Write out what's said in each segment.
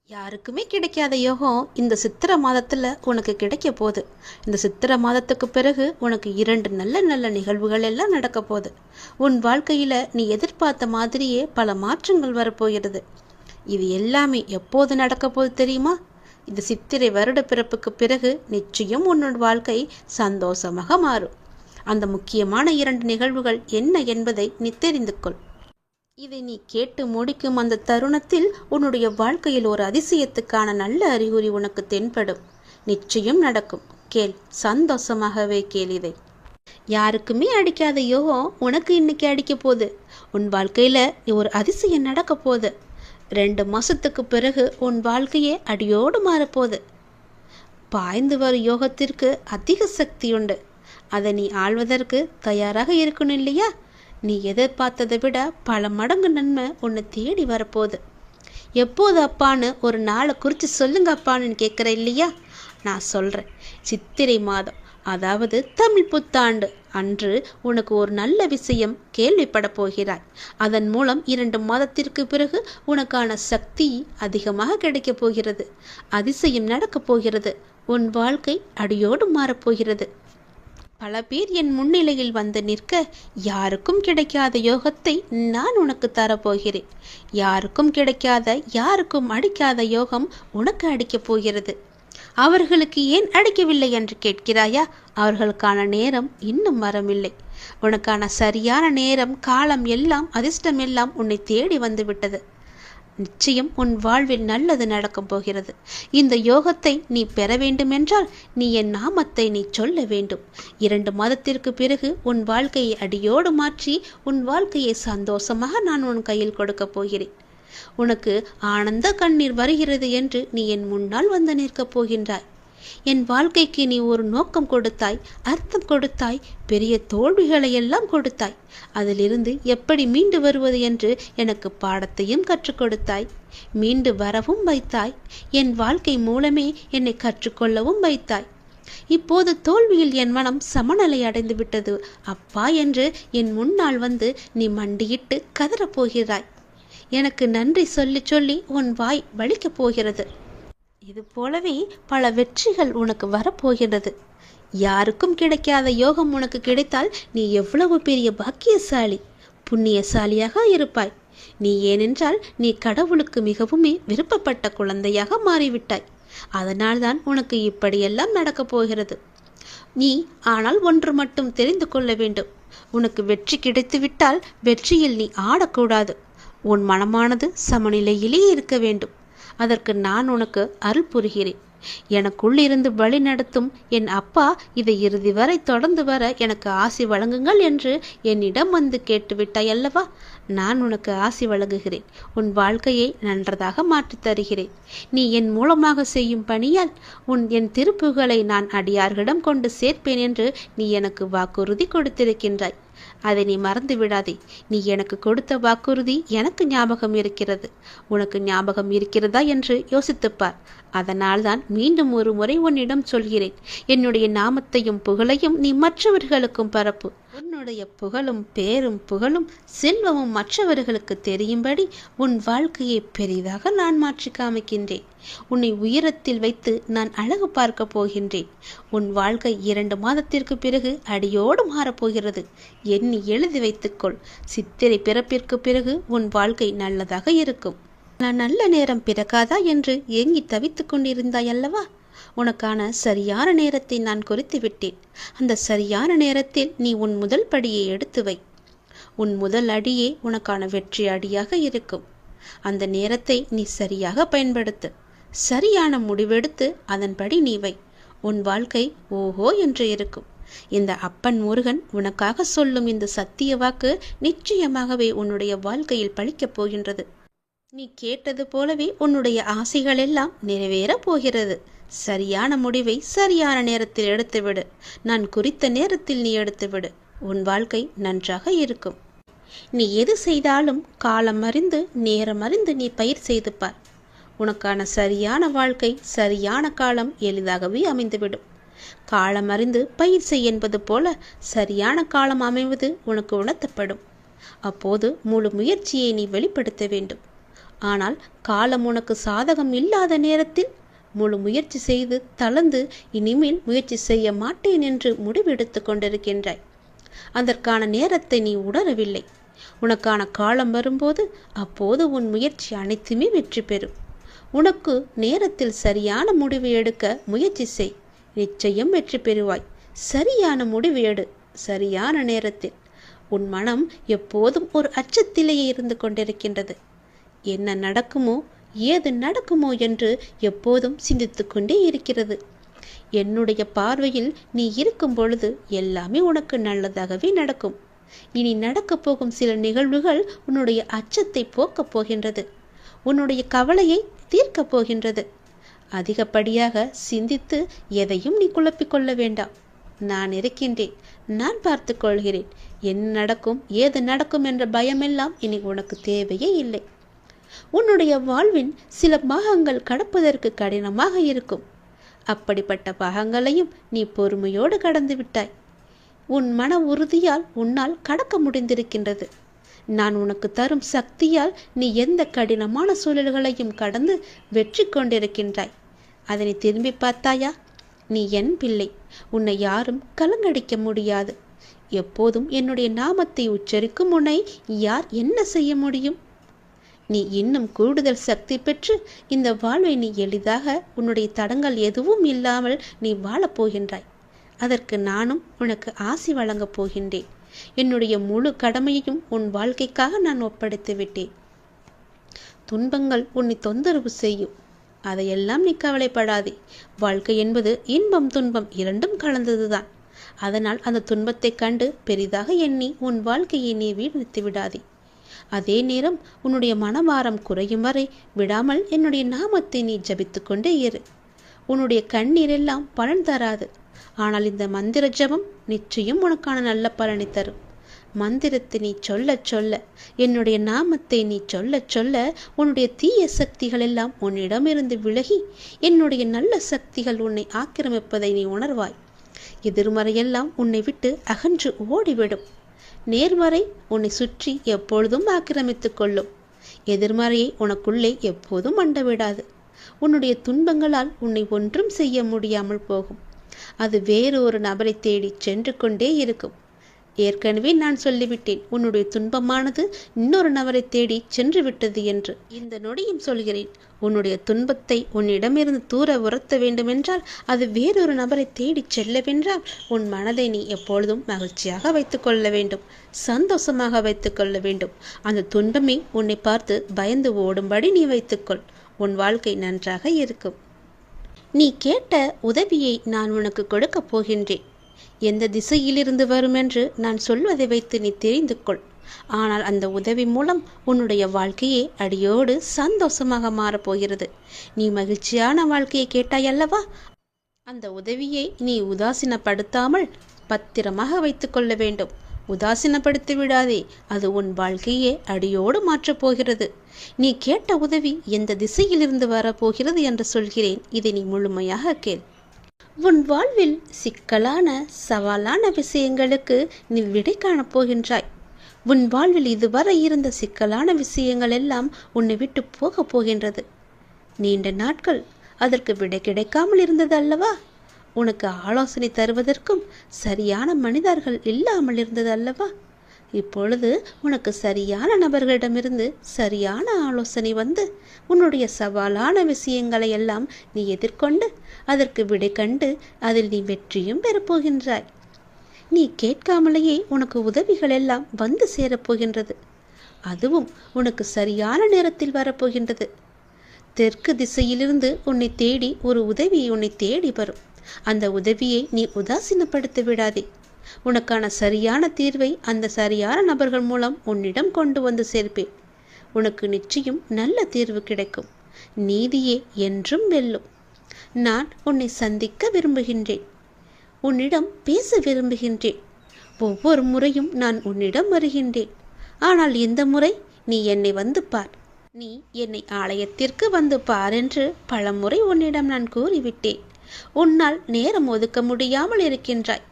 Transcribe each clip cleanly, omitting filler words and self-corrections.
யாருக்குமே கிடைக்காத யோகம் இந்த சித்திரை மாதத்துல உனக்கு கிடைக்க போகுது. இந்த சித்திரை மாதத்துக்கு பிறகு உனக்கு 2 நல்ல நல்ல நிகழ்வுகள் எல்லாம் நடக்க போகுது. உன் வாழ்க்கையில நீ எதிர்பார்த்த மாதிரியே பல மாற்றங்கள் வரப்போகிறது. இது எல்லாமே எப்போது நடக்க போகுது தெரியுமா? இந்த சித்திரை வருட பிறப்புக்கு பிறகு நிச்சயம் உன்னோட வாழ்க்கை சந்தோஷமாக மாறும். அந்த முக்கியமான 2 நிகழ்வுகள் என்ன என்பதை நீ தெரிந்து கொள். இதை நீ கேட்டு முடிக்கும் அந்த தருணத்தில் உன்னுடைய வாழ்க்கையில் ஒரு அதிசயத்துக்கான நல்ல அறிகுறி உனக்கு தென்படும். நிச்சயம் நடக்கும். கேள், சந்தோஷமாகவே கேள். இதை யாருக்குமே அடிக்காத யோகம் உனக்கு இன்னைக்கு அடிக்க போகுது. உன் வாழ்க்கையில ஒரு அதிசயம் நடக்க போகுது. 2 மாசத்துக்கு பிறகு உன் வாழ்க்கையே அடியோடு மாறப்போகுது. பாய்ந்து வரும் யோகத்திற்கு அதிக சக்தி உண்டு. அதை நீ ஆள்வதற்கு தயாராக இருக்கணும் இல்லையா? நீ எதிர்பார்த்ததை விட பல மடங்கு நன்மை உன்னை தேடி வரப்போகுது. எப்போது அப்பான்னு ஒரு நாளை குறித்து சொல்லுங்க அப்பான்னு கேட்குற இல்லையா? நான் சொல்கிறேன். சித்திரை மாதம், அதாவது தமிழ் புத்தாண்டு அன்று உனக்கு ஒரு நல்ல விஷயம் கேள்விப்பட போகிறாய். அதன் மூலம் 2 மாதத்திற்கு பிறகு உனக்கான சக்தி அதிகமாக கிடைக்கப் போகிறது. அதிசயம் நடக்கப் போகிறது. உன் வாழ்க்கை அடியோடு மாறப்போகிறது. பல பேர் என் முன்னிலையில் வந்து நிற்க, யாருக்கும் கிடைக்காத யோகத்தை நான் உனக்கு தரப்போகிறேன். யாருக்கும் கிடைக்காத, யாருக்கும் அடிக்காத யோகம் உனக்கு அடிக்கப் போகிறது. அவர்களுக்கு ஏன் அடிக்கவில்லை என்று கேட்கிறாயா? அவர்களுக்கான நேரம் இன்னும் வரவில்லை. உனக்கான சரியான நேரம், காலம் எல்லாம், அதிர்ஷ்டம் எல்லாம் உன்னை தேடி வந்து விட்டது. நிச்சயம் உன் வாழ்வில் நல்லது நடக்கப் போகிறது. இந்த யோகத்தை நீ பெற வேண்டுமென்றால் நீ என் நாமத்தை நீ சொல்ல வேண்டும். 2 மாதத்திற்கு பிறகு உன் வாழ்க்கையை அடியோடு மாற்றி உன் வாழ்க்கையை சந்தோஷமாக நான் உன் கையில் கொடுக்கப் போகிறேன். உனக்கு ஆனந்த கண்ணீர் வருகிறது என்று நீ என் முன்னால் வந்து நிற்கப் போகின்றாய். என் வாழ்க்கைக்கு நீ ஒரு நோக்கம் கொடுத்தாய், அர்த்தம் கொடுத்தாய், பெரிய தோல்விகளை எல்லாம் கொடுத்தாய். அதிலிருந்து எப்படி மீண்டு வருவது என்று எனக்கு பாடத்தையும் கற்றுக் கொடுத்தாய். மீண்டு வரவும் வைத்தாய். என் வாழ்க்கை மூலமே என்னை கற்றுக்கொள்ளவும் வைத்தாய். இப்போது தோல்வியில் என் மனம் சமநிலை அடைந்து விட்டது அப்பா என்று என் முன்னால் வந்து நீ மண்டியிட்டு கதறப் போகிறாய். எனக்கு நன்றி சொல்லி சொல்லி உன் வாய் வலிக்கப் போகிறது. இது போலவே பல வெற்றிகள் உனக்கு வரப்போகிறது. யாருக்கும் கிடைக்காத யோகம் உனக்கு கிடைத்தால் நீ எவ்வளவு பெரிய பாக்கியசாலி, புண்ணியசாலியாக இருப்பாய். நீ ஏனென்றால் நீ கடவுளுக்கு மிகவும் விருப்பப்பட்ட குழந்தையாக மாறிவிட்டாய். அதனால்தான் உனக்கு இப்படியெல்லாம் நடக்கப் போகிறது. நீ ஆனால் ஒன்று மட்டும் தெரிந்து கொள்ள வேண்டும். உனக்கு வெற்றி கிடைத்துவிட்டால் வெற்றியில் நீ ஆடக்கூடாது. உன் மனமானது சமநிலையிலே இருக்க வேண்டும். அதற்கு நான் உனக்கு அருள் புரிகிறேன். எனக்குள்ளிருந்து வழி நடத்தும் என் அப்பா இதை இறுதி வரை தொடர்ந்து வர எனக்கு ஆசி வழங்குங்கள் என்று என்னிடம் வந்து கேட்டுவிட்டாய் அல்லவா? நான் உனக்கு ஆசி வழங்குகிறேன். உன் வாழ்க்கையை நன்றதாக மாற்றித் தருகிறேன். நீ என் மூலமாக செய்யும் பணியால் என் திருப்புகளை நான் அடியார்களிடம் கொண்டு சேர்ப்பேன் என்று நீ எனக்கு வாக்குறுதி கொடுத்திருக்கின்றாய். அதை நீ மறந்து விடாதே. நீ எனக்கு கொடுத்த வாக்குறுதி எனக்கு ஞாபகம் இருக்கிறது. உனக்கு ஞாபகம் இருக்கிறதா என்று யோசித்துப்பார். அதனால்தான் மீண்டும் ஒரு முறை உன்னிடம் சொல்கிறேன். என்னுடைய நாமத்தையும் புகழையும் நீ மற்றவர்களுக்கும் பரப்பு. உன்னுடைய புகழும் பேரும் புகழும் செல்வமும் மற்றவர்களுக்கு தெரியும்படி உன் வாழ்க்கையை பெரிதாக நான் மாற்றி காமிக்கின்றேன். உன்னை உயரத்தில் வைத்து நான் அழகு பார்க்க போகின்றேன். உன் வாழ்க்கை 2 மாதத்திற்கு பிறகு அடியோடு மாறப்போகிறது. எண்ணி எழுதி வைத்துக்கொள். சித்திரை பிறப்பிற்கு பிறகு உன் வாழ்க்கை நல்லதாக இருக்கும். நான் நல்ல நேரம் பிறக்காதா என்று ஏங்கி தவித்துக் கொண்டிருந்தாய் அல்லவா? உனக்கான சரியான நேரத்தை நான் குறித்து விட்டேன். அந்த சரியான நேரத்தில் நீ உன் முதல் படியை எடுத்து வை. உன் முதல் அடியே உனக்கான வெற்றி அடியாக இருக்கும். அந்த நேரத்தை நீ சரியாக பயன்படுத்து. சரியான முடிவெடுத்து அதன்படி நீ வை. உன் வாழ்க்கை ஓஹோ என்று இருக்கும். இந்த அப்பன் முருகன் உனக்காக சொல்லும் இந்த சத்திய வாக்கு நிச்சயமாகவே உன்னுடைய வாழ்க்கையில் பலிக்கப் போகின்றது. நீ கேட்டது போலவே உன்னுடைய ஆசைகள் எல்லாம் நிறைவேறப் போகிறது. சரியான முடிவை சரியான நேரத்தில் எடுத்துவிடு. நான் குறித்த நேரத்தில் நீ எடுத்துவிடு. உன் வாழ்க்கை நன்றாக இருக்கும். நீ எது செய்தாலும் காலம் அறிந்து நேரம் அறிந்து நீ பயிர் செய்து பார். உனக்கான சரியான வாழ்க்கை சரியான காலம் எளிதாகவே அமைந்துவிடும். காலம் அறிந்து பயிர் செய் என்பது போல சரியான காலம் அமைவது உனக்கு உணர்த்தப்படும். அப்போது முழு முயற்சியை நீ வெளிப்படுத்த வேண்டும். ஆனால் காலம் உனக்கு சாதகம் இல்லாத நேரத்தில் முழு முயற்சி செய்து தளர்ந்து இனிமேல் முயற்சி செய்ய மாட்டேன் என்று முடிவெடுத்து கொண்டிருக்கின்றாய். அதற்கான நேரத்தை நீ உணரவில்லை. உனக்கான காலம் வரும்போது அப்போது உன் முயற்சி அனைத்துமே வெற்றி பெறும். உனக்கு நேரத்தில் சரியான முடிவு எடுக்க முயற்சி செய். நிச்சயம் வெற்றி பெறுவாய். சரியான முடிவு எடு, சரியான நேரத்தில். உன் மனம் எப்போதும் ஒரு அச்சத்திலேயே இருந்து கொண்டிருக்கின்றது. என்ன நடக்குமோ ஏது நடக்குமோ என்று எப்போதும் சிந்தித்து கொண்டே இருக்கிறது. என்னுடைய பார்வையில் நீ இருக்கும் பொழுது எல்லாமே உனக்கு நல்லதாகவே நடக்கும். இனி நடக்கப் போகும் சில நிகழ்வுகள் உன்னுடைய அச்சத்தை போக்கப் போகின்றது. உன்னுடைய கவலையை தீர்க்கப் போகின்றது. அதிகப்படியாக சிந்தித்து எதையும் நீ குழப்பிக்கொள்ள வேண்டாம். நான் இருக்கின்றேன். நான் பார்த்து கொள்கிறேன். என்ன நடக்கும் ஏது நடக்கும் என்ற பயமெல்லாம் இனி உனக்கு தேவையே இல்லை. உன்னுடைய வாழ்வின் சில பாகங்கள் கடப்பதற்கு கடினமாக இருக்கும். அப்படிப்பட்ட பாகங்களையும் நீ பொறுமையோடு கடந்து விட்டாய். உன் மன உறுதியால் உன்னால் கடக்க முடிந்திருக்கின்றது. நான் உனக்கு தரும் சக்தியால் நீ எந்த கடினமான சூழல்களையும் கடந்து வெற்றி கொண்டிருக்கின்றாய். அதனை திரும்பி பார்த்தாயா? நீ என் பிள்ளை. உன்னை யாரும் கலங்கடிக்க முடியாது. எப்போதும் என்னுடைய நாமத்தை உச்சரிக்கும் உன்னை யார் என்ன செய்ய முடியும்? நீ இன்னும் கூடுதல் சக்தி பெற்று இந்த வாழ்வை நீ எளிதாக உன்னுடைய தடங்கள் எதுவும் இல்லாமல் நீ வாழப்போகின்றாய். அதற்கு நானும் உனக்கு ஆசி வழங்கப் போகின்றேன். என்னுடைய முழு கடமையையும் உன் வாழ்க்கைக்காக நான் ஒப்படைத்து விட்டேன். துன்பங்கள் உன்னை தொந்தரவு செய்யும். அதையெல்லாம் நீ கவலைப்படாதே. வாழ்க்கை என்பது இன்பம் துன்பம் இரண்டும் கலந்ததுதான். அதனால் அந்த துன்பத்தை கண்டு பெரிதாக எண்ணி உன் வாழ்க்கையை நீ வீழ்த்தி விடாதே. அதே நேரம் உன்னுடைய மனபாரம் குறையும் வரை விடாமல் என்னுடைய நாமத்தை நீ ஜபித்து கொண்டே இரு. உன்னுடைய கண்ணீர் எல்லாம் பலன் தராது. ஆனால் இந்த மந்திர ஜபம் நிச்சயம் உனக்கான நல்ல பலனை தரும். மந்திரத்தை நீ சொல்ல சொல்ல, என்னுடைய நாமத்தை நீ சொல்ல சொல்ல உன்னுடைய தீய சக்திகள் எல்லாம் உன்னிடமிருந்து விலகி என்னுடைய நல்ல சக்திகள் உன்னை ஆக்கிரமிப்பதை நீ உணர்வாய். எதிர்மறையெல்லாம் உன்னை விட்டு அகன்று ஓடிவிடும். நேர்மறை உன்னை சுற்றி எப்பொழுதும் ஆக்கிரமித்துக் கொள்ளும். எதிர்மறையை உனக்குள்ளே எப்போதும் அண்டவிடாது. உன்னுடைய துன்பங்களால் உன்னை ஒன்றும் செய்ய முடியாமல் போகும். அது வேறு ஒரு நபரை தேடி சென்று கொண்டே இருக்கும். ஏற்கனவே நான் சொல்லிவிட்டேன், உன்னுடைய துன்பமானது இன்னொரு நபரை தேடி சென்று விட்டது என்று. இந்த நொடியும் சொல்கிறேன், உன்னுடைய துன்பத்தை உன்னிடமிருந்து தூர உரத்த வேண்டுமென்றால், அது வேறொரு நபரை தேடி செல்லவென்றால், உன் மனதை நீ எப்பொழுதும் மகிழ்ச்சியாக வைத்துக் கொள்ள வேண்டும், சந்தோஷமாக வைத்துக் கொள்ள வேண்டும். அந்த துன்பமே உன்னை பார்த்து பயந்து ஓடும்படி நீ வைத்துக்கொள். உன் வாழ்க்கை நன்றாக இருக்கும். நீ கேட்ட உதவியை நான் உனக்கு கொடுக்கப் போகின்றேன். எந்த திசையிலிருந்து வரும் என்று நான் சொல்வதை வைத்து நீ தெரிந்து கொள். ஆனால் அந்த உதவி மூலம் உன்னுடைய வாழ்க்கையே அடியோடு சந்தோஷமாக மாறப்போகிறது. நீ மகிழ்ச்சியான வாழ்க்கையை கேட்டாய் அல்லவா? அந்த உதவியை நீ உதாசீனப்படுத்தாமல் பத்திரமாக வைத்துக் கொள்ள வேண்டும். உதாசீனப்படுத்தி விடாதே. அது உன் வாழ்க்கையே அடியோடு மாற்றப் போகிறது. நீ கேட்ட உதவி எந்த திசையிலிருந்து வரப்போகிறது என்று சொல்கிறேன். இதை நீ முழுமையாக கேள். உன் வாழ்வில் சிக்கலான சவாலான விஷயங்களுக்கு நீ விடை காணப்போகின்றாய். உன் வாழ்வில் இதுவரை இருந்த சிக்கலான விஷயங்கள் எல்லாம் உன்னை விட்டு போக போகின்றது. நீண்ட நாட்கள் அதற்கு விடை கிடைக்காமல் இருந்தது அல்லவா? உனக்கு ஆலோசனை தருவதற்கும் சரியான மனிதர்கள் இல்லாமல் இருந்தது அல்லவா? இப்பொழுது உனக்கு சரியான நபர்களிடமிருந்து சரியான ஆலோசனை வந்து உன்னுடைய சவாலான விஷயங்களை எல்லாம் நீ எதிர்கொண்டு அதற்கு விடை கண்டு அதில் நீ வெற்றியும் பெறப்போகின்றாய். நீ கேட்காமலேயே உனக்கு உதவிகள் எல்லாம் வந்து சேரப்போகின்றது. அதுவும் உனக்கு சரியான நேரத்தில் வரப்போகின்றது. தெற்கு திசையிலிருந்து உன்னை தேடி ஒரு உதவி உன்னை தேடி வரும். அந்த உதவியை நீ உதாசீனப்படுத்த விடாதே. உனக்கான சரியான தீர்வை அந்த சரியான நபர்கள் மூலம் உன்னிடம் கொண்டு வந்து சேர்ப்பேன். உனக்கு நிச்சயம் நல்ல தீர்வு கிடைக்கும். நீதியே என்றும் வெல்லும். நான் உன்னை சந்திக்க விரும்புகின்றேன். உன்னிடம் பேச விரும்புகின்றேன். ஒவ்வொரு முறையும் நான் உன்னிடம் வருகின்றேன். ஆனால் இந்த முறை நீ என்னை வந்து பார். நீ என்னை ஆலயத்திற்கு வந்து பார் என்று பலமுறை உன்னிடம் நான் கூறிவிட்டேன். உன்னால் நேரம் ஒதுக்க முடியாமல் இருக்கின்றாய்.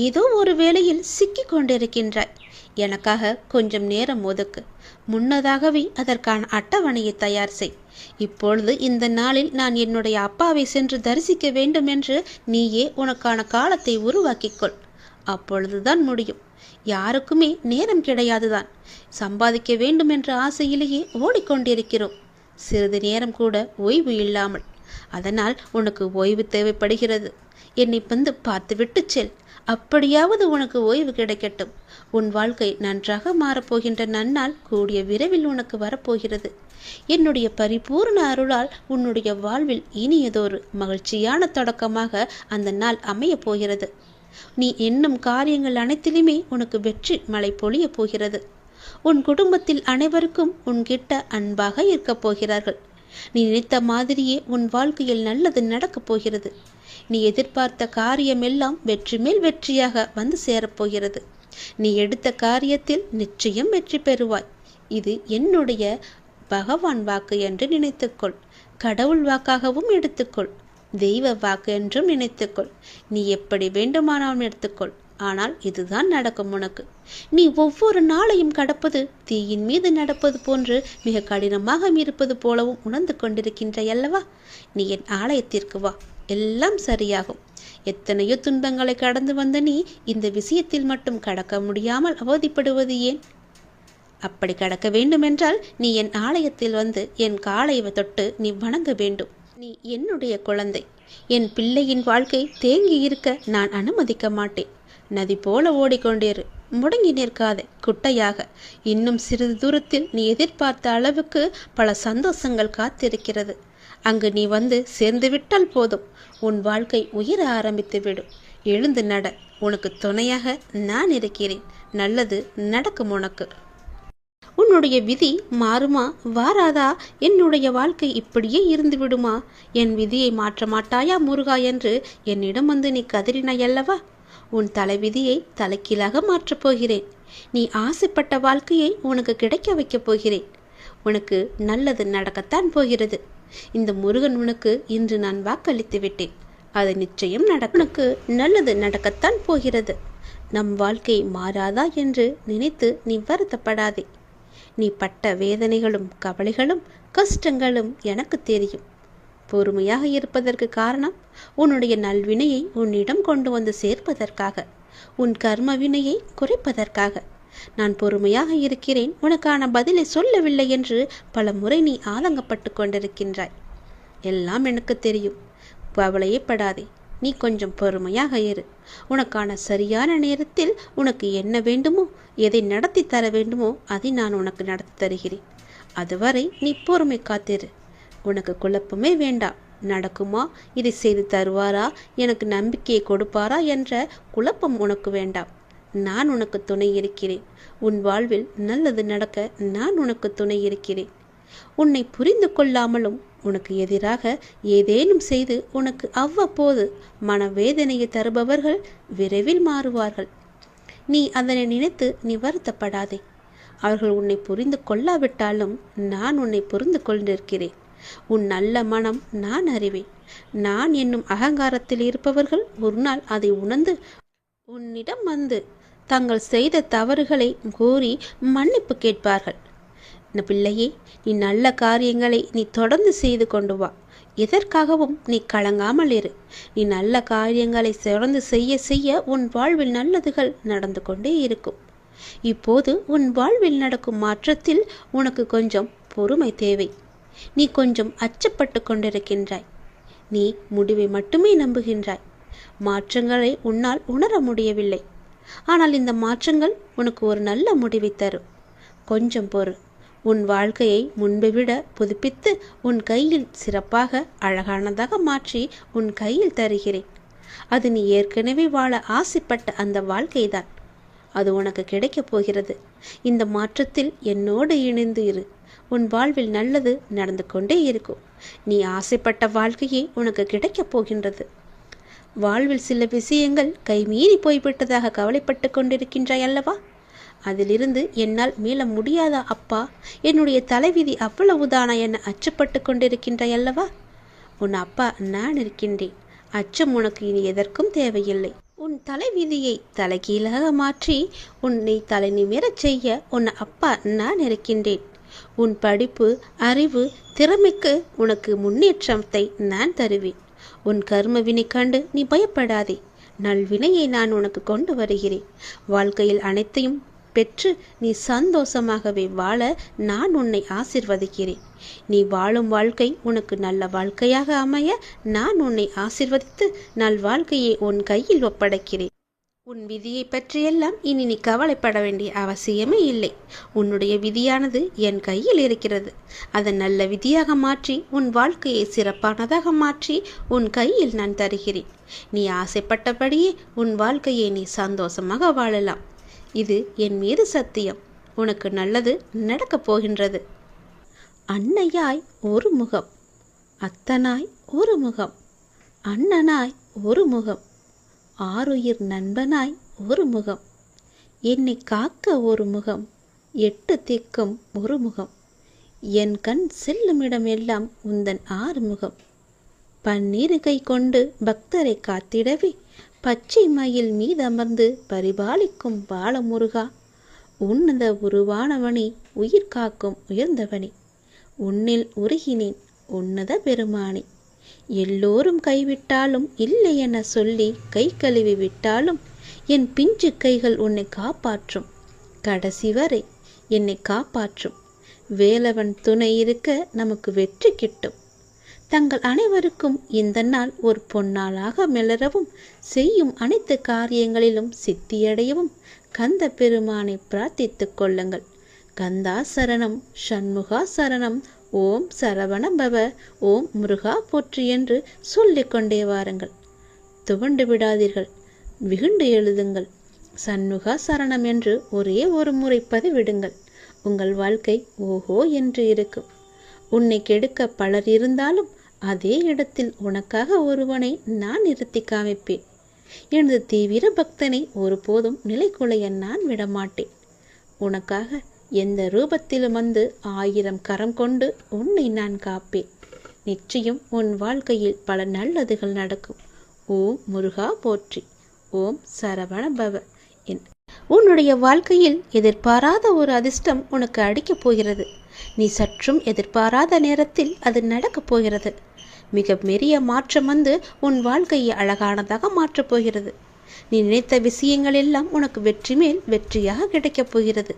ஏதோ ஒரு வேளையில் சிக்கிக் கொண்டிருக்கின்றாய். எனக்காக கொஞ்சம் நேரம் ஒதுக்கு. முன்னதாகவே அதற்கான அட்டவணையை தயார் செய். இப்பொழுது இந்த நாளில் நான் என்னுடைய அப்பாவை சென்று தரிசிக்க வேண்டும் என்று நீயே உனக்கான காலத்தை உருவாக்கிக்கொள். அப்பொழுதுதான் முடியும். யாருக்குமே நேரம் கிடையாதுதான். சம்பாதிக்க வேண்டும் என்ற ஆசையிலேயே ஓடிக்கொண்டிருக்கிறோம், சிறிது நேரம் கூட ஓய்வு இல்லாமல். அதனால் உனக்கு ஓய்வு தேவைப்படுகிறது. என்னை வந்து பார்த்துவிட்டு செல். அப்படியாவது உனக்கு ஓய்வு கிடைக்கட்டும். உன் வாழ்க்கை நன்றாக மாறப்போகின்ற நன்னாள் கூடிய விரைவில் உனக்கு வரப்போகிறது. என்னுடைய பரிபூர்ண அருளால் உன்னுடைய வாழ்வில் இனியதொரு மகிழ்ச்சியான தொடக்கமாக அந்த நாள் அமையப் போகிறது. நீ எண்ணும் காரியங்கள் அனைத்திலுமே உனக்கு வெற்றி மழை பொழிய போகிறது. உன் குடும்பத்தில் அனைவருக்கும் உன்கிட்ட அன்பாக இருக்கப் போகிறார்கள். நீ நினைத்த மாதிரியே உன் வாழ்க்கையில் நல்லது நடக்கப் போகிறது. நீ எதிர்பார்த்த காரியமெல்லாம் வெற்றி மேல் வெற்றியாக வந்து சேரப்போகிறது. நீ எடுத்த காரியத்தில் நிச்சயம் வெற்றி பெறுவாய். இது என்னுடைய பகவான் வாக்கு என்று நினைத்துக்கொள். கடவுள் வாக்காகவும் எடுத்துக்கொள். தெய்வ வாக்கு என்றும் நினைத்துக்கொள். நீ எப்படி வேண்டுமானாலும் எடுத்துக்கொள். ஆனால் இதுதான் நடக்கும் உனக்கு. நீ ஒவ்வொரு நாளையும் கடப்பது தீயின் மீது நடப்பது போன்று மிக கடினமாக இருப்பது போலவும் உணர்ந்து கொண்டிருக்கின்றாய் அல்லவா? நீ என் ஆலயத்திற்கு வா, எல்லாம் சரியாகும். எத்தனையோ துன்பங்களை கடந்து வந்த நீ இந்த விஷயத்தில் மட்டும் கடக்க முடியாமல் அவதிப்படுவது ஏன்? அப்படி கடக்க வேண்டுமென்றால் நீ என் ஆலயத்தில் வந்து என் காலை தொட்டு நீ வணங்க வேண்டும். நீ என்னுடைய குழந்தை. என் பிள்ளையின் வாழ்க்கை தேங்கி இருக்க நான் அனுமதிக்க மாட்டேன். நதி போல ஓடிக்கொண்டிரு, முடங்கி நிற்காதே குட்டையாக. இன்னும் சிறிது தூரத்தில் நீ எதிர்பார்த்த அளவுக்கு பல சந்தோஷங்கள் காத்திருக்கிறது. அங்கு நீ வந்து சேர்ந்து விட்டால் போதும், உன் வாழ்க்கை உயர ஆரம்பித்து விடும். எழுந்து நட, உனக்கு துணையாக நான் இருக்கிறேன். நல்லது நடக்கும் உனக்கு. உன்னுடைய விதி மாறுமா வாராதா? என்னுடைய வாழ்க்கை இப்படியே இருந்து விடுமா? என் விதியை மாற்ற மாட்டாயா முருகா என்று என்னிடம் வந்து நீ கதறினாயல்லவா? உன் தலைவிதியை தலைக்கீழாக மாற்றப் போகிறேன். நீ ஆசைப்பட்ட வாழ்க்கையை உனக்கு கிடைக்க வைக்கப் போகிறேன். உனக்கு நல்லது நடக்கத்தான் போகிறது. இந்த முருகன் உனக்கு இன்று நான் வாக்களித்து விட்டேன். அது நிச்சயம் உனக்கு நல்லது நடக்கத்தான் போகிறது. நம் வாழ்க்கை மாறாதா என்று நினைத்து நீ வருத்தப்படாதே. நீ பட்ட வேதனைகளும் கவலைகளும் கஷ்டங்களும் எனக்கு தெரியும். பொறுமையாக இருப்பதற்கு காரணம் உன்னுடைய நல்வினையை உன்னிடம் கொண்டு வந்து சேர்ப்பதற்காக, உன் கர்ம வினையை குறைப்பதற்காக. நான் பொறுமையாக இருக்கிறேன், உனக்கான பதிலை சொல்லவில்லை என்று பல முறை நீ ஆதங்கப்பட்டு கொண்டிருக்கின்றாய். எல்லாம் எனக்கு தெரியும். கவலையே படாதே. நீ கொஞ்சம் பொறுமையாக இரு. உனக்கான சரியான நேரத்தில் உனக்கு என்ன வேண்டுமோ, எதை நடத்தி தர வேண்டுமோ அதை நான் உனக்கு நடத்தி தருகிறேன். அதுவரை நீ பொறுமை காத்திரு. உனக்கு குழப்பமே வேண்டாம். நடக்குமா, இதை செய்து தருவாரா, எனக்கு நம்பிக்கையை கொடுப்பாரா என்ற குழப்பம் உனக்கு வேண்டாம். நான் உனக்கு துணை இருக்கிறேன். உன் வாழ்வில் நல்லது நடக்க நான் உனக்கு துணை இருக்கிறேன். உன்னை புரிந்து கொள்ளாமலும் உனக்கு எதிராக ஏதேனும் செய்து உனக்கு அவ்வப்போது மனவேதனையை தருபவர்கள் விரைவில் மாறுவார்கள். நீ அதனை நினைத்து நீ வருத்தப்படாதே. அவர்கள் உன்னை புரிந்து கொள்ளாவிட்டாலும் நான் உன்னை புரிந்து கொண்டிருக்கிறேன். உன் நல்ல மனம் நான் அறிவேன். நான் என்னும் அகங்காரத்தில் இருப்பவர்கள் ஒரு நாள் அதை உணர்ந்து உன்னிடம் வந்து தங்கள் செய்த தவறுகளை கூறி மன்னிப்பு கேட்பார்கள். பிள்ளையே, நீ நல்ல காரியங்களை நீ தொடர்ந்து செய்து கொண்டு வா. எதற்காகவும் நீ கலங்காமல் இரு. நீ நல்ல காரியங்களை தொடர்ந்து செய்ய செய்ய உன் வாழ்வில் நல்லதுகள் நடந்து கொண்டே இருக்கும். இப்போது உன் வாழ்வில் நடக்கும் மாற்றத்தில் உனக்கு கொஞ்சம் பொறுமை தேவை. நீ கொஞ்சம் அச்சப்பட்டு கொண்டிருக்கின்றாய். நீ முடிவை மட்டுமே நம்புகின்றாய். மாற்றங்களை உன்னால் உணர முடியவில்லை. ஆனால் இந்த மாற்றங்கள் உனக்கு ஒரு நல்ல முடிவை தரும். கொஞ்சம் பொறு. உன் வாழ்க்கையை முன்பை விட புதுப்பித்து உன் கையில் சிறப்பாக அழகானதாக மாற்றி உன் கையில் தருகிறேன். அது நீ ஏற்கனவே வாழ ஆசைப்பட்ட அந்த வாழ்க்கைதான். அது உனக்கு கிடைக்கப் போகிறது. இந்த மாற்றத்தில் என்னோடு இணைந்து இரு. உன் வாழ்வில் நல்லது நடந்து கொண்டே இருக்கும். நீ ஆசைப்பட்ட வாழ்க்கையே உனக்கு கிடைக்கப் போகின்றது. வாழ்வில் சில விஷயங்கள் கைமீறி போய்விட்டதாக கவலைப்பட்டு கொண்டிருக்கின்றாய் அல்லவா? அதிலிருந்து என்னால் மீள முடியாதா அப்பா? என்னுடைய தலைவிதி அவ்வளவுதானா என அச்சப்பட்டு கொண்டிருக்கின்றாய் அல்லவா? உன் அப்பா நான் இருக்கின்றேன். அச்சம் உனக்கு இனி எதற்கும் தேவையில்லை. உன் தலைவிதியை தலைகீழாக மாற்றி உன்னை தலை நிமிரச் செய்ய உன் அப்பா நான் இருக்கின்றேன். உன் படிப்பு, அறிவு, திறமைக்கு உனக்கு முன்னேற்றத்தை நான் தருவேன். உன் கர்மவினை கண்டு நீ பயப்படாதே. நல்வினையை நான் உனக்கு கொண்டு வருகிறேன். வாழ்க்கையில் அனைத்தையும் பெற்று நீ சந்தோஷமாகவே வாழ நான் உன்னை ஆசிர்வதிக்கிறேன். நீ வாழும் வாழ்க்கை உனக்கு நல்ல வாழ்க்கையாக அமைய நான் உன்னை ஆசிர்வதித்து நல் வாழ்க்கையை உன் கையில் ஒப்படைக்கிறேன். உன் விதியை பற்றியெல்லாம் இனி நீ கவலைப்பட வேண்டிய அவசியமே இல்லை. உன்னுடைய விதியானது என் கையில் இருக்கிறது. அதை நல்ல விதியாக மாற்றி உன் வாழ்க்கையை சிறப்பானதாக மாற்றி உன் கையில் நான் தருகிறேன். நீ ஆசைப்பட்டபடியே உன் வாழ்க்கையை நீ சந்தோஷமாக வாழலாம். இது என் மீது சத்தியம். உனக்கு நல்லது நடக்கப் போகின்றது. அன்னையாய் ஒரு முகம், அத்தனாய் ஒரு முகம், அண்ணனாய் ஒரு முகம், ஆருயிர் நண்பனாய் ஒரு முகம், என்னை காக்க ஒரு முகம், எட்டு திக்கும் ஒரு முகம், என் கண் செல்லுமிடமெல்லாம் உந்தன் ஆறு முகம், பன்னீரு கை கொண்டு பக்தரை காத்திடவே பச்சை மயில் மீதமர்ந்து பரிபாலிக்கும் பாலமுருகா, உன்னத உருவானவனே, உயிர் காக்கும் உயர்ந்தவனே, உன்னில் உருகினேன் உன்னத பெருமானே. எல்லோரும் கைவிட்டாலும் இல்லை என சொல்லி கை கழுவி விட்டாலும் என் பிஞ்சு கைகள் உன்னை காப்பாற்றும். கடைசி வரை என்னை காப்பாற்றும். வேலவன் துணை இருக்க நமக்கு வெற்றி கிட்டும். தங்கள் அனைவருக்கும் இந்த நாள் ஒரு பொன்னாளாக மிளரவும் செய்யும் அனைத்து காரியங்களிலும் சித்தியடையவும் கந்த பெருமானை பிரார்த்தித்துக் கொள்ளுங்கள். கந்தா சரணம், சண்முகா சரணம், ஓம் சரவண பவ, ஓம் முருகா போற்றி என்று சொல்லிக்கொண்டே வாருங்கள். துவண்டு விடாதீர்கள், விகுண்டு எழுதுங்கள். சண்முகா சரணம் என்று ஒரே ஒரு முறை பதிவிடுங்கள். உங்கள் வாழ்க்கை ஓஹோ என்று இருக்கும். உன்னை கெடுக்க பலர் இருந்தாலும் அதே இடத்தில் உனக்காக ஒருவனை நான் நிறுத்தி காமிப்பேன். எனது தீவிர பக்தனை ஒருபோதும் நிலைகுலைய நான் விடமாட்டேன். உனக்காக எந்த ரூபத்திலும் வந்து 1000 கரம் கொண்டு உன்னை நான் காப்பேன். நிச்சயம் உன் வாழ்க்கையில் பல நல்லதுகள் நடக்கும். ஓம் முருகா போற்றி, ஓம் சரவண பவ. உன்னுடைய வாழ்க்கையில் எதிர்பாராத ஒரு அதிர்ஷ்டம் உனக்கு அடிக்கப் போகிறது. நீ சற்றும் எதிர்பாராத நேரத்தில் அது நடக்கப் போகிறது. மிக பெரிய மாற்றம் வந்து உன் வாழ்க்கையை அழகானதாக மாற்றப் போகிறது. நீ நினைத்த விஷயங்கள் எல்லாம் உனக்கு வெற்றி மேல் வெற்றியாக கிடைக்கப் போகிறது.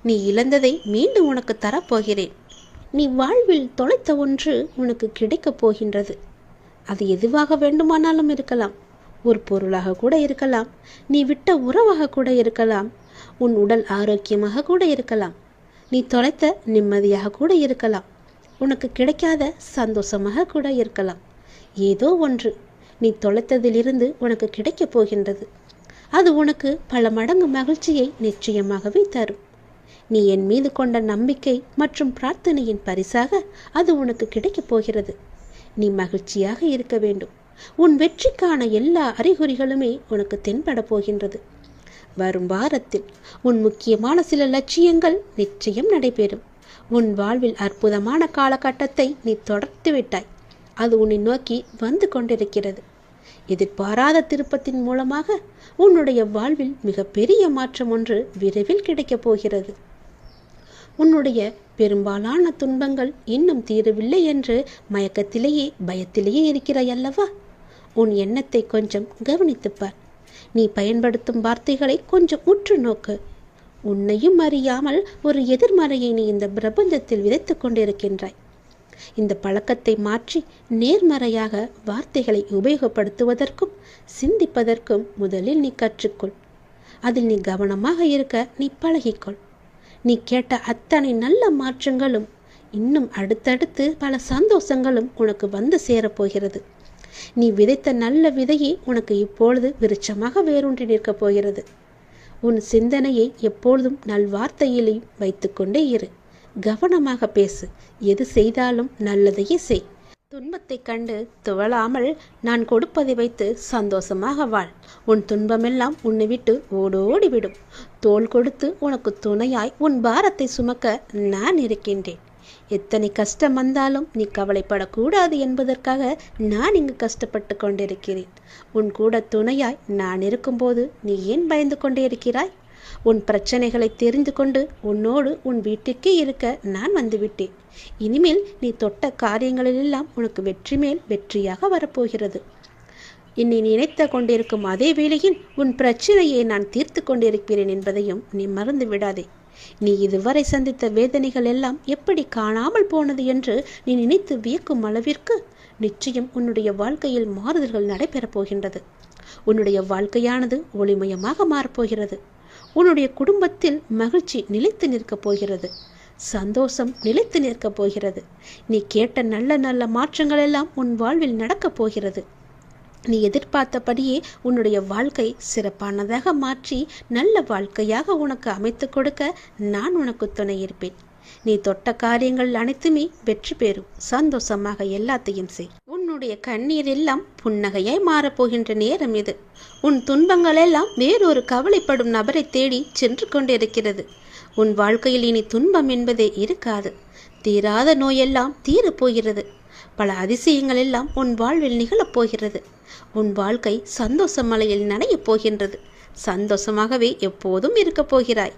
நீ இழந்ததை மீண்டும் உனக்கு தரப்போகிறேன். நீ வாழ்வில் தொலைத்த ஒன்று உனக்கு கிடைக்கப் போகின்றது. அது எதுவாக வேண்டுமானாலும் இருக்கலாம். ஒரு பொருளாக கூட இருக்கலாம். நீ விட்ட உறவாக கூட இருக்கலாம். உன் உடல் ஆரோக்கியமாக கூட இருக்கலாம். நீ தொலைத்த நிம்மதியாக கூட இருக்கலாம். உனக்கு கிடைக்காத சந்தோஷமாக கூட இருக்கலாம். ஏதோ ஒன்று நீ தொலைத்ததிலிருந்து உனக்கு கிடைக்கப் போகின்றது. அது உனக்கு பல மடங்கு மகிழ்ச்சியை நிச்சயமாகவே தரும். நீ என் மீது கொண்ட நம்பிக்கை மற்றும் பிரார்த்தனையின் பரிசாக அது உனக்கு கிடைக்கப் போகிறது. நீ மகிழ்ச்சியாக இருக்க வேண்டும். உன் வெற்றிக்கான எல்லா அறிகுறிகளுமே உனக்கு தென்பட போகின்றது. வரும் வாரத்தில் உன் முக்கியமான சில லட்சியங்கள் நிச்சயம் நடைபெறும். உன் வாழ்வில் அற்புதமான காலகட்டத்தை நீ தொடர்ந்து விட்டாய். அது உன்னை நோக்கி வந்து கொண்டிருக்கிறது. எதிர்பாராத திருப்பத்தின் மூலமாக உன்னுடைய வாழ்வில் மிகப்பெரிய மாற்றம் ஒன்று விரைவில் கிடைக்கப் போகிறது. உன்னுடைய பெரும்பாலான துன்பங்கள் இன்னும் தீரவில்லை என்று மயக்கத்திலேயே பயத்திலேயே இருக்கிறாய் அல்லவா? உன் எண்ணத்தை கொஞ்சம் கவனித்துப்பார். நீ பயன்படுத்தும் வார்த்தைகளை கொஞ்சம் உற்று நோக்கு. உன்னையும் அறியாமல் ஒரு எதிர்மறையை நீ இந்த பிரபஞ்சத்தில் விதைத்து கொண்டிருக்கின்றாய். இந்த பழக்கத்தை மாற்றி நேர்மறையாக வார்த்தைகளை உபயோகப்படுத்துவதற்கும் சிந்திப்பதற்கும் முதலில் நீ கற்றுக்கொள். அதில் நீ கவனமாக இருக்க நீ பழகிக்கொள். நீ கேட்ட அத்தனை நல்ல மாற்றங்களும் இன்னும் அடுத்தடுத்து பல சந்தோஷங்களும் உனக்கு வந்து சேரப்போகிறது. நீ விதைத்த நல்ல விதையை உனக்கு இப்பொழுது விருட்சமாக வேரூன்றி நிற்கப் போகிறது. உன் சிந்தனையை எப்பொழுதும் நல்வார்த்தையிலையும் வைத்துக்கொண்டே இரு. கவனமாக பேசு. எது செய்தாலும் நல்லதையே செய். துன்பத்தை கண்டு துவளாமல் நான் கொடுப்பதை வைத்து சந்தோஷமாக வாழ். உன் துன்பமெல்லாம் உன்னை விட்டு ஓடோடிவிடும். தோள் கொடுத்து உனக்கு துணையாய் உன் பாரத்தை சுமக்க நான் இருக்கின்றேன். எத்தனை கஷ்டம் வந்தாலும் நீ கவலைப்படக்கூடாது என்பதற்காக நான் இங்கு கஷ்டப்பட்டு கொண்டிருக்கிறேன். உன் கூட துணையாய் நான் இருக்கும்போது நீ ஏன் பயந்து கொண்டே இருக்கிறாய்? உன் பிரச்சனைகளை தெரிந்து கொண்டு உன்னோடு உன் வீட்டிற்கே இருக்க நான் வந்துவிட்டேன். இனிமேல் நீ தொட்ட காரியங்களிலெல்லாம் உனக்கு வெற்றி மேல் வெற்றியாக வரப்போகிறது. என்னை நினைத்து கொண்டிருக்கும் அதே வேளையில் உன் பிரச்சனையை நான் தீர்த்து கொண்டிருக்கிறேன் என்பதையும் நீ மறந்து விடாதே. நீ இதுவரை சந்தித்த வேதனைகள் எல்லாம் எப்படி காணாமல் போனது என்று நீ நினைத்து வியக்கும் அளவிற்கு நிச்சயம் உன்னுடைய வாழ்க்கையில் மாறுதல்கள் நடைபெறப் போகின்றது. உன்னுடைய வாழ்க்கையானது ஒளிமயமாக மாறப்போகிறது. உன்னுடைய குடும்பத்தில் மகிழ்ச்சி நிலைத்து நிற்கப் போகிறது. சந்தோஷம் நிலைத்து நிற்கப் போகிறது. நீ கேட்ட நல்ல நல்ல மாற்றங்கள் எல்லாம் உன் வாழ்வில் நடக்கப் போகிறது. நீ எதிர்பார்த்தபடியே உன்னுடைய வாழ்க்கை சிறப்பானதாக மாற்றி நல்ல வாழ்க்கையாக உனக்கு அமைத்து கொடுக்க நான் உனக்கு துணை இருப்பேன். நீ தொட்ட காரியங்கள் அனைத்துமே வெற்றி பெறும். சந்தோஷமாக எல்லாத்தையும் செய். உன்னுடைய கண்ணீர் எல்லாம் புன்னகையாய் மாறப்போகின்ற நேரம் இது. உன் துன்பங்கள் எல்லாம் வேறொரு கவலைப்படும் நபரை தேடி சென்று கொண்டிருக்கிறது. உன் வாழ்க்கையில் இனி துன்பம் என்பதே இருக்காது. தீராத நோயெல்லாம் தீரப்போகிறது. பல அதிசயங்கள் எல்லாம் உன் வாழ்வில் நிகழப்போகிறது. உன் வாழ்க்கை சந்தோஷ மலையில் நனையப் போகின்றது. சந்தோஷமாகவே எப்போதும் இருக்கப் போகிறாய்.